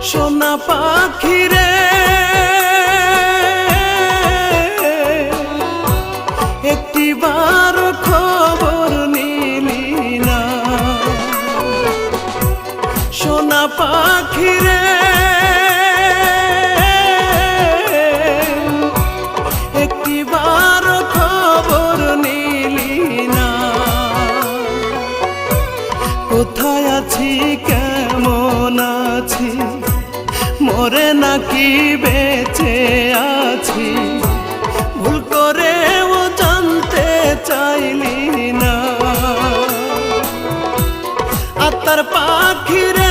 সোনা পাখিরে একটিবার খবর নিলি না। সোনা পাখিরে একটিবার খবর নিলি না। কোথায় আছি কেমন আছি, মরে নাকি বেঁচে আছি, ভুল করেও জানতে চাইলি না। আত্মার পাখিরে